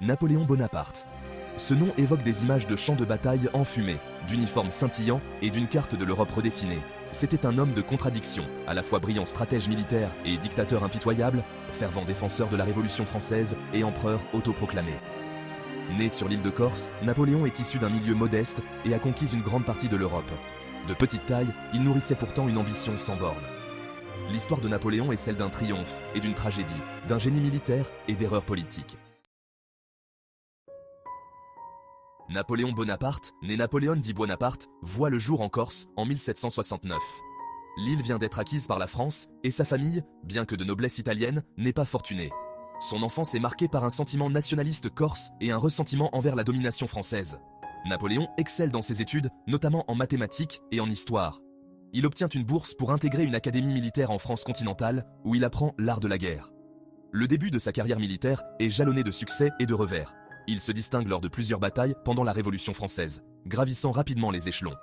Napoléon Bonaparte. Ce nom évoque des images de champs de bataille enfumés, d'uniformes scintillants et d'une carte de l'Europe redessinée. C'était un homme de contradiction, à la fois brillant stratège militaire et dictateur impitoyable, fervent défenseur de la Révolution française et empereur autoproclamé. Né sur l'île de Corse, Napoléon est issu d'un milieu modeste et a conquis une grande partie de l'Europe. De petite taille, il nourrissait pourtant une ambition sans bornes. L'histoire de Napoléon est celle d'un triomphe et d'une tragédie, d'un génie militaire et d'erreurs politiques. Napoléon Bonaparte, né Napoléon di Buonaparte, voit le jour en Corse en 1769. L'île vient d'être acquise par la France et sa famille, bien que de noblesse italienne, n'est pas fortunée. Son enfance est marquée par un sentiment nationaliste corse et un ressentiment envers la domination française. Napoléon excelle dans ses études, notamment en mathématiques et en histoire. Il obtient une bourse pour intégrer une académie militaire en France continentale, où il apprend l'art de la guerre. Le début de sa carrière militaire est jalonné de succès et de revers. Il se distingue lors de plusieurs batailles pendant la Révolution française, gravissant rapidement les échelons.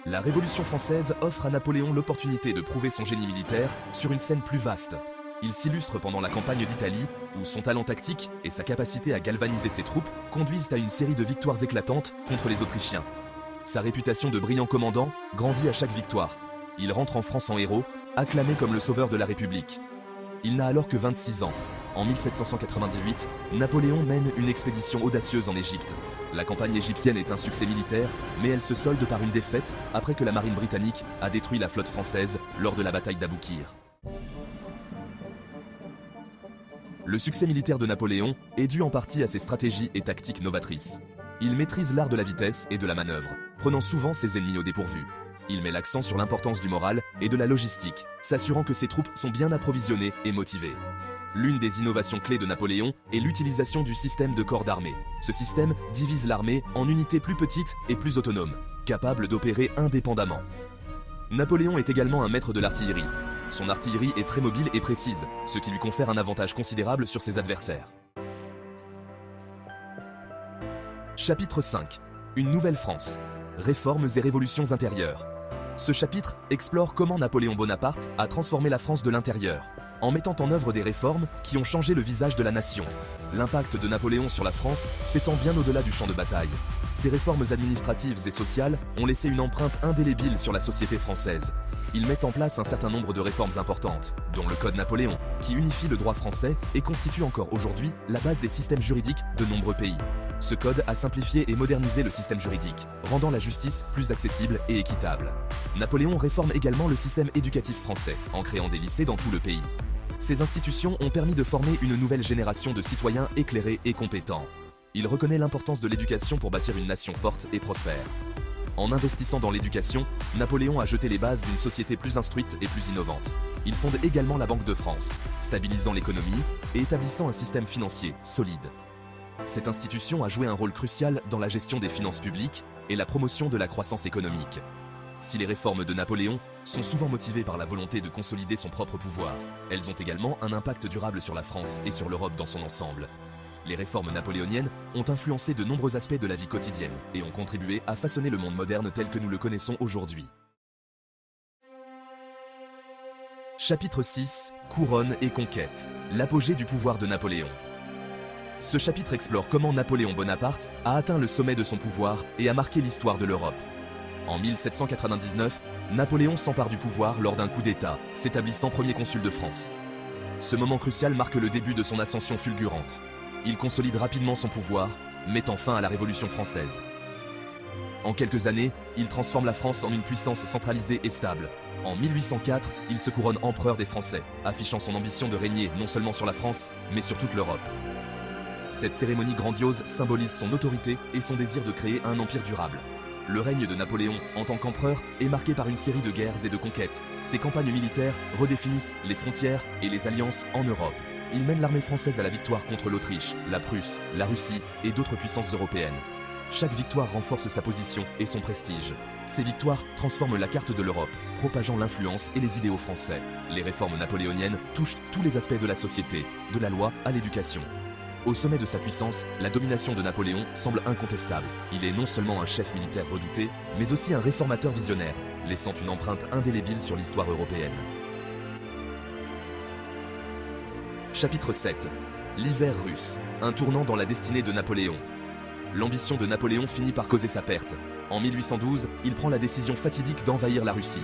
La Révolution française offre à Napoléon l'opportunité de prouver son génie militaire sur une scène plus vaste. Il s'illustre pendant la campagne d'Italie, où son talent tactique et sa capacité à galvaniser ses troupes conduisent à une série de victoires éclatantes contre les Autrichiens. Sa réputation de brillant commandant grandit à chaque victoire. Il rentre en France en héros, acclamé comme le sauveur de la République. Il n'a alors que 26 ans. En 1798, Napoléon mène une expédition audacieuse en Égypte. La campagne égyptienne est un succès militaire, mais elle se solde par une défaite après que la marine britannique a détruit la flotte française lors de la bataille d'Aboukir. Le succès militaire de Napoléon est dû en partie à ses stratégies et tactiques novatrices. Il maîtrise l'art de la vitesse et de la manœuvre, prenant souvent ses ennemis au dépourvu. Il met l'accent sur l'importance du moral et de la logistique, s'assurant que ses troupes sont bien approvisionnées et motivées. L'une des innovations clés de Napoléon est l'utilisation du système de corps d'armée. Ce système divise l'armée en unités plus petites et plus autonomes, capables d'opérer indépendamment. Napoléon est également un maître de l'artillerie. Son artillerie est très mobile et précise, ce qui lui confère un avantage considérable sur ses adversaires. Chapitre 5. Une nouvelle France. Réformes et révolutions intérieures. Ce chapitre explore comment Napoléon Bonaparte a transformé la France de l'intérieur, en mettant en œuvre des réformes qui ont changé le visage de la nation. L'impact de Napoléon sur la France s'étend bien au-delà du champ de bataille. Ces réformes administratives et sociales ont laissé une empreinte indélébile sur la société française. Il met en place un certain nombre de réformes importantes, dont le Code Napoléon, qui unifie le droit français et constitue encore aujourd'hui la base des systèmes juridiques de nombreux pays. Ce code a simplifié et modernisé le système juridique, rendant la justice plus accessible et équitable. Napoléon réforme également le système éducatif français, en créant des lycées dans tout le pays. Ces institutions ont permis de former une nouvelle génération de citoyens éclairés et compétents. Il reconnaît l'importance de l'éducation pour bâtir une nation forte et prospère. En investissant dans l'éducation, Napoléon a jeté les bases d'une société plus instruite et plus innovante. Il fonde également la Banque de France, stabilisant l'économie et établissant un système financier solide. Cette institution a joué un rôle crucial dans la gestion des finances publiques et la promotion de la croissance économique. Si les réformes de Napoléon sont souvent motivées par la volonté de consolider son propre pouvoir, elles ont également un impact durable sur la France et sur l'Europe dans son ensemble. Les réformes napoléoniennes ont influencé de nombreux aspects de la vie quotidienne et ont contribué à façonner le monde moderne tel que nous le connaissons aujourd'hui. Chapitre 6. Couronne et conquête. L'apogée du pouvoir de Napoléon. Ce chapitre explore comment Napoléon Bonaparte a atteint le sommet de son pouvoir et a marqué l'histoire de l'Europe. En 1799, Napoléon s'empare du pouvoir lors d'un coup d'État, s'établissant premier consul de France. Ce moment crucial marque le début de son ascension fulgurante. Il consolide rapidement son pouvoir, mettant fin à la Révolution française. En quelques années, il transforme la France en une puissance centralisée et stable. En 1804, il se couronne empereur des Français, affichant son ambition de régner non seulement sur la France, mais sur toute l'Europe. Cette cérémonie grandiose symbolise son autorité et son désir de créer un empire durable. Le règne de Napoléon, en tant qu'empereur, est marqué par une série de guerres et de conquêtes. Ses campagnes militaires redéfinissent les frontières et les alliances en Europe. Il mène l'armée française à la victoire contre l'Autriche, la Prusse, la Russie et d'autres puissances européennes. Chaque victoire renforce sa position et son prestige. Ces victoires transforment la carte de l'Europe, propageant l'influence et les idéaux français. Les réformes napoléoniennes touchent tous les aspects de la société, de la loi à l'éducation. Au sommet de sa puissance, la domination de Napoléon semble incontestable. Il est non seulement un chef militaire redouté, mais aussi un réformateur visionnaire, laissant une empreinte indélébile sur l'histoire européenne. Chapitre 7. L'hiver russe, un tournant dans la destinée de Napoléon. L'ambition de Napoléon finit par causer sa perte. En 1812, il prend la décision fatidique d'envahir la Russie.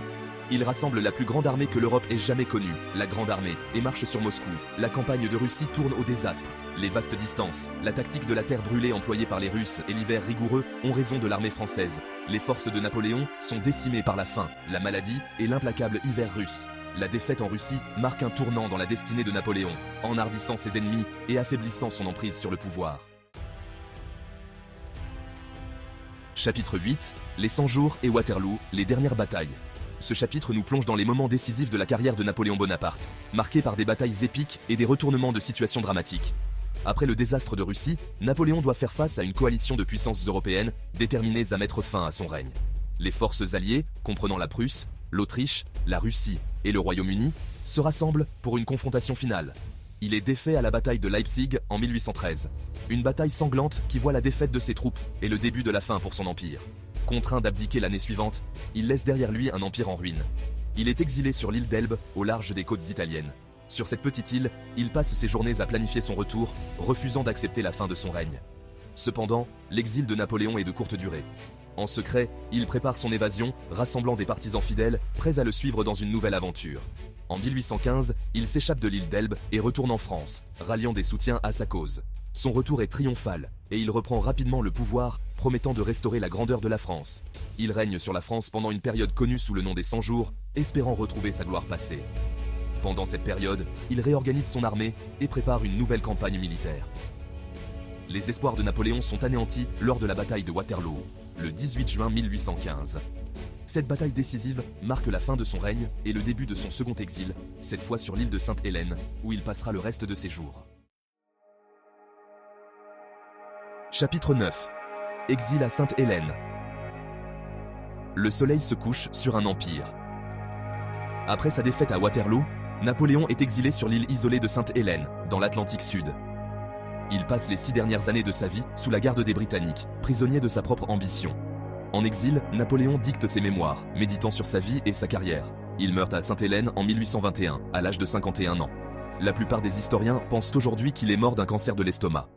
Il rassemble la plus grande armée que l'Europe ait jamais connue, la Grande Armée, et marche sur Moscou. La campagne de Russie tourne au désastre. Les vastes distances, la tactique de la terre brûlée employée par les Russes et l'hiver rigoureux ont raison de l'armée française. Les forces de Napoléon sont décimées par la faim, la maladie et l'implacable hiver russe. La défaite en Russie marque un tournant dans la destinée de Napoléon, enhardissant ses ennemis et affaiblissant son emprise sur le pouvoir. Chapitre 8. Les 100 jours et Waterloo, les dernières batailles. Ce chapitre nous plonge dans les moments décisifs de la carrière de Napoléon Bonaparte, marqués par des batailles épiques et des retournements de situation dramatiques. Après le désastre de Russie, Napoléon doit faire face à une coalition de puissances européennes déterminées à mettre fin à son règne. Les forces alliées, comprenant la Prusse, l'Autriche, la Russie et le Royaume-Uni, se rassemblent pour une confrontation finale. Il est défait à la bataille de Leipzig en 1813. Une bataille sanglante qui voit la défaite de ses troupes et le début de la fin pour son empire. Contraint d'abdiquer l'année suivante, il laisse derrière lui un empire en ruine. Il est exilé sur l'île d'Elbe, au large des côtes italiennes. Sur cette petite île, il passe ses journées à planifier son retour, refusant d'accepter la fin de son règne. Cependant, l'exil de Napoléon est de courte durée. En secret, il prépare son évasion, rassemblant des partisans fidèles, prêts à le suivre dans une nouvelle aventure. En 1815, il s'échappe de l'île d'Elbe et retourne en France, ralliant des soutiens à sa cause. Son retour est triomphal, et il reprend rapidement le pouvoir, promettant de restaurer la grandeur de la France. Il règne sur la France pendant une période connue sous le nom des 100 jours, espérant retrouver sa gloire passée. Pendant cette période, il réorganise son armée et prépare une nouvelle campagne militaire. Les espoirs de Napoléon sont anéantis lors de la bataille de Waterloo, le 18 juin 1815. Cette bataille décisive marque la fin de son règne et le début de son second exil, cette fois sur l'île de Sainte-Hélène, où il passera le reste de ses jours. Chapitre 9. Exil à Sainte-Hélène. Le soleil se couche sur un empire. Après sa défaite à Waterloo, Napoléon est exilé sur l'île isolée de Sainte-Hélène, dans l'Atlantique Sud. Il passe les 6 dernières années de sa vie sous la garde des Britanniques, prisonnier de sa propre ambition. En exil, Napoléon dicte ses mémoires, méditant sur sa vie et sa carrière. Il meurt à Sainte-Hélène en 1821, à l'âge de 51 ans. La plupart des historiens pensent aujourd'hui qu'il est mort d'un cancer de l'estomac.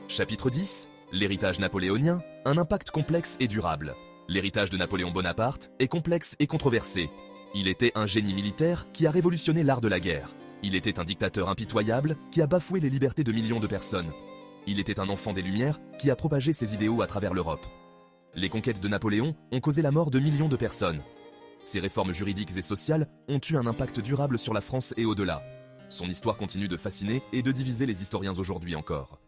Chapitre 10. L'héritage napoléonien, un impact complexe et durable. L'héritage de Napoléon Bonaparte est complexe et controversé. Il était un génie militaire qui a révolutionné l'art de la guerre. Il était un dictateur impitoyable qui a bafoué les libertés de millions de personnes. Il était un enfant des Lumières qui a propagé ses idéaux à travers l'Europe. Les conquêtes de Napoléon ont causé la mort de millions de personnes. Ses réformes juridiques et sociales ont eu un impact durable sur la France et au-delà. Son histoire continue de fasciner et de diviser les historiens aujourd'hui encore.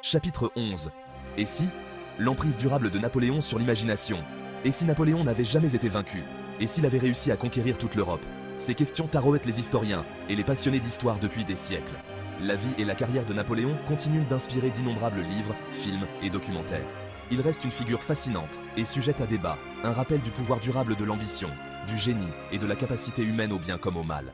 Chapitre 11. Et si l'emprise durable de Napoléon sur l'imagination. Et si Napoléon n'avait jamais été vaincu? Et s'il avait réussi à conquérir toute l'Europe? Ces questions taraudent les historiens et les passionnés d'histoire depuis des siècles. La vie et la carrière de Napoléon continuent d'inspirer d'innombrables livres, films et documentaires. Il reste une figure fascinante et sujette à débat, un rappel du pouvoir durable de l'ambition, du génie et de la capacité humaine au bien comme au mal.